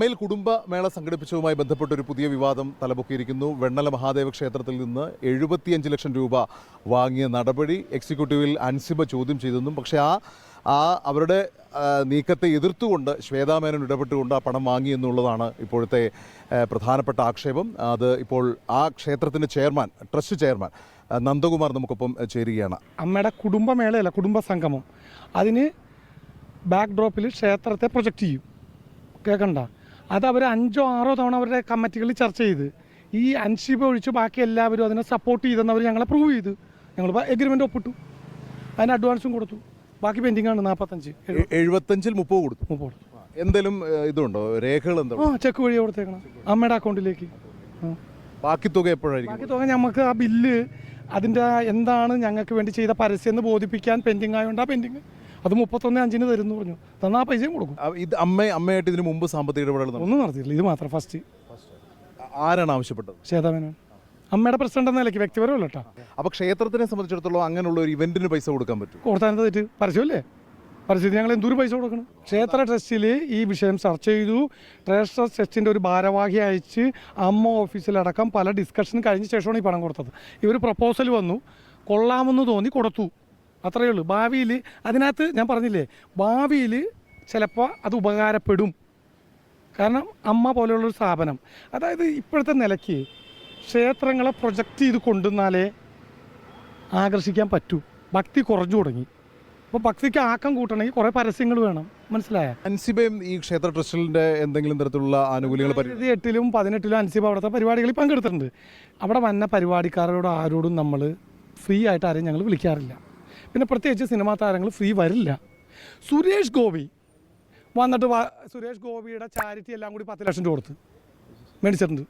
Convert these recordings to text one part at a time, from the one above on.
മേൽ കുടുംബമേള സംഘടിപ്പിച്ചതുമായി ബന്ധപ്പെട്ട ഒരു പുതിയ വിവാദം തലപൊക്കിയിരിക്കുന്നു. വെണ്ണല മഹാദേവ ക്ഷേത്രത്തിൽ നിന്ന് 75 ലക്ഷം രൂപ വാങ്ങിയ നടപടി എക്സിക്യൂട്ടീവിൽ അൻസിബ ചോദ്യം ചെയ്തെന്നും, പക്ഷേ അവരുടെ നീക്കത്തെ എതിർത്തുകൊണ്ട് ശ്വേതാമേനോൻ ഇടപെട്ടുകൊണ്ട് ആ പണം വാങ്ങി എന്നുള്ളതാണ് ഇപ്പോഴത്തെ പ്രധാനപ്പെട്ട ആക്ഷേപം. അത് ഇപ്പോൾ ആ ക്ഷേത്രത്തിൻ്റെ ചെയർമാൻ, ട്രസ്റ്റ് ചെയർമാൻ നന്ദകുമാർ നമുക്കൊപ്പം ചേരുകയാണ്. അമ്മയുടെ കുടുംബമേളയല്ല, കുടുംബ സംഗമം, അതിന് ബാക്ക് ഡ്രോപ്പിൽ ക്ഷേത്രത്തെ പ്രൊജക്റ്റ് ചെയ്യും. കേൾക്കണ്ട, അത് അവർ 5 or 6 തവണ അവരുടെ കമ്മിറ്റികളിൽ ചർച്ച ചെയ്ത് ഈ അൻഷിബ ഒഴിച്ച് ബാക്കി എല്ലാവരും അതിനെ സപ്പോർട്ട് ചെയ്തെന്ന് അവർ ഞങ്ങളെ പ്രൂവ് ചെയ്ത് ഞങ്ങൾ എഗ്രിമെൻ്റ് ഒപ്പിട്ടു, അതിന് അഡ്വാൻസും കൊടുത്തു. ബാക്കി പെൻഡിംഗ് ആണ് 45. 75-ൽ 30 കൊടുത്തു. എന്തെങ്കിലും ഇതുണ്ടോ, രേഖകൾ എന്തോ? ചെക്ക് വഴി കൊടുത്തേക്കണം അമ്മയുടെ അക്കൗണ്ടിലേക്ക്. ബാക്കി തുക എപ്പോഴായിരിക്കും? ബാക്കി തുക നമുക്ക് ആ ബില്ല് അതിൻ്റെ എന്താണ് ഞങ്ങൾക്ക് വേണ്ടി ചെയ്ത പരസ്യം എന്ന് ബോധിപ്പിക്കാൻ പെൻഡിങ് ആയതുകൊണ്ട് ആ പെൻഡിങ് അത് 31/5 തരുന്നു പറഞ്ഞു. തന്നാൽ ആ പൈസയും കൊടുക്കും. ഇത് അമ്മയായിട്ട് ഇതിനു മുമ്പ് സാമ്പത്തിക ഇടപെടൽ ഒന്നും നടത്തിയില്ല. ഇത് മാത്രം ഫസ്റ്റ്. ആരാണ് ആവശ്യപ്പെട്ടത്? ശ്വേതാമേനോൻ, അമ്മയുടെ പ്രസിഡന്റ് എന്ന നിലയ്ക്ക്, വ്യക്തിപരമല്ല കേട്ടോ. അപ്പോൾ ക്ഷേത്രത്തിനെ സംബന്ധിച്ചിടത്തോളം അങ്ങനെയുള്ള ഒരു ഇവന്റിന് പൈസ കൊടുക്കാൻ പറ്റും? കൊടുത്താൽ തെറ്റ്, പരസ്യമല്ലേ? പരസ്യത്തിന് ഞങ്ങൾ എന്തോരം പൈസ കൊടുക്കണം? ക്ഷേത്ര ട്രസ്റ്റിൽ ഈ വിഷയം ചർച്ച ചെയ്തു. ട്രസ്റ്റിൻ്റെ ഒരു ഭാരവാഹി അയച്ച് അമ്മ ഓഫീസിലടക്കം പല ഡിസ്കഷൻ കഴിഞ്ഞ ശേഷമാണ് ഈ പണം കൊടുത്തത്. ഇവർ പ്രപ്പോസൽ വന്നു, കൊള്ളാമെന്ന് തോന്നി കൊടുത്തു, അത്രയേ ഉള്ളൂ. ഭാവിയിൽ അതിനകത്ത് ഞാൻ പറഞ്ഞില്ലേ, ഭാവിയിൽ ചിലപ്പോൾ അത് ഉപകാരപ്പെടും. കാരണം അമ്മ പോലെയുള്ളൊരു സ്ഥാപനം, അതായത് ഇപ്പോഴത്തെ നിലയ്ക്ക് ക്ഷേത്രങ്ങളെ പ്രൊജക്റ്റ് ചെയ്ത് കൊണ്ടുവന്നാലേ ആകർഷിക്കാൻ പറ്റൂ. ഭക്തി കുറഞ്ഞു തുടങ്ങി. അപ്പോൾ ഭക്തിക്ക് ആക്കം കൂട്ടണമെങ്കിൽ കുറേ പരസ്യങ്ങൾ വേണം, മനസ്സിലായ? അൻസിബയും ഈ ക്ഷേത്ര ട്രസ്റ്റിൻ്റെ എന്തെങ്കിലും തരത്തിലുള്ള ആനുകൂല്യങ്ങൾ 2008-ലും 2018-ലും അൻസിബ അവിടുത്തെ പരിപാടികളിൽ പങ്കെടുത്തിട്ടുണ്ട്. അവിടെ വന്ന പരിപാടിക്കാരോട് ആരോടും നമ്മൾ ഫ്രീ ആയിട്ട് ആരെയും ഞങ്ങൾ വിളിക്കാറില്ല. പിന്നെ പ്രത്യേകിച്ച് സിനിമാ താരങ്ങൾ ഫ്രീ വരില്ല. സുരേഷ് ഗോപി വന്നിട്ട് സുരേഷ് ഗോപിയുടെ ചാരിറ്റി എല്ലാം കൂടി 10 ലക്ഷം രൂപ കൊടുത്ത് മേടിച്ചിട്ടുണ്ട്.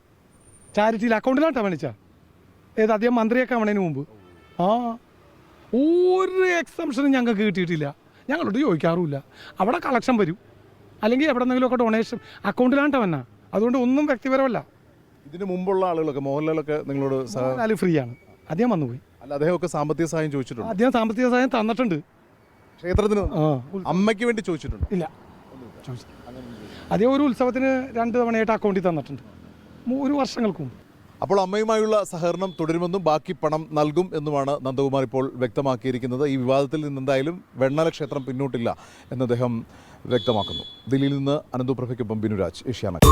ചാരിറ്റിയിൽ അക്കൗണ്ടിലാട്ടോ മേടിച്ചാൽ. ഏത് അദ്ദേഹം മന്ത്രിയൊക്കെ ആവണതിന് മുമ്പ്. ഒരു എക്സംഷനും ഞങ്ങൾക്ക് കിട്ടിയിട്ടില്ല, ഞങ്ങളോട് ചോദിക്കാറുമില്ല. അവിടെ കളക്ഷൻ വരും, അല്ലെങ്കിൽ എവിടെന്നെങ്കിലുമൊക്കെ ഡൊണേഷൻ അക്കൗണ്ടിലാണ്ട വന്ന. അതുകൊണ്ട് ഒന്നും വ്യക്തിപരമല്ല. ഇതിന് മുമ്പുള്ള ആളുകളൊക്കെ, മോഹൻലാലൊക്കെ നിങ്ങളോട് ഫ്രീ ആണ്. അദ്ദേഹം വന്നുപോയി. അല്ല, അദ്ദേഹമൊക്കെ സാമ്പത്തിക സഹായം ചോദിച്ചിട്ടുണ്ട്? അദ്ദേഹം സാമ്പത്തിക സഹായം തന്നിട്ടുണ്ട് ക്ഷേത്രത്തിന്. അമ്മയ്ക്ക് വേണ്ടി ചോദിച്ചിട്ടുണ്ട്? ഇല്ല, അദ്ദേഹം ഒരു ഉത്സവത്തിന് 2 തവണയായിട്ട് അക്കൗണ്ടിൽ തന്നിട്ടുണ്ട്, 1 വർഷങ്ങൾക്ക് മുമ്പ്. അപ്പോൾ അമ്മയുമായുള്ള സഹകരണം തുടരുമെന്നും ബാക്കി പണം നൽകും എന്നുമാണ് നന്ദകുമാർ ഇപ്പോൾ വ്യക്തമാക്കിയിരിക്കുന്നത്. ഈ വിവാദത്തിൽ നിന്ന് എന്തായാലും വെണ്ണല ക്ഷേത്രം പിന്നോട്ടില്ല എന്ന് അദ്ദേഹം വ്യക്തമാക്കുന്നു. ദില്ലിയിൽ നിന്ന് അനന്തു പ്രഭയ്ക്കൊപ്പം ബിനുരാജ്, ഏഷ്യാനെറ്റ്.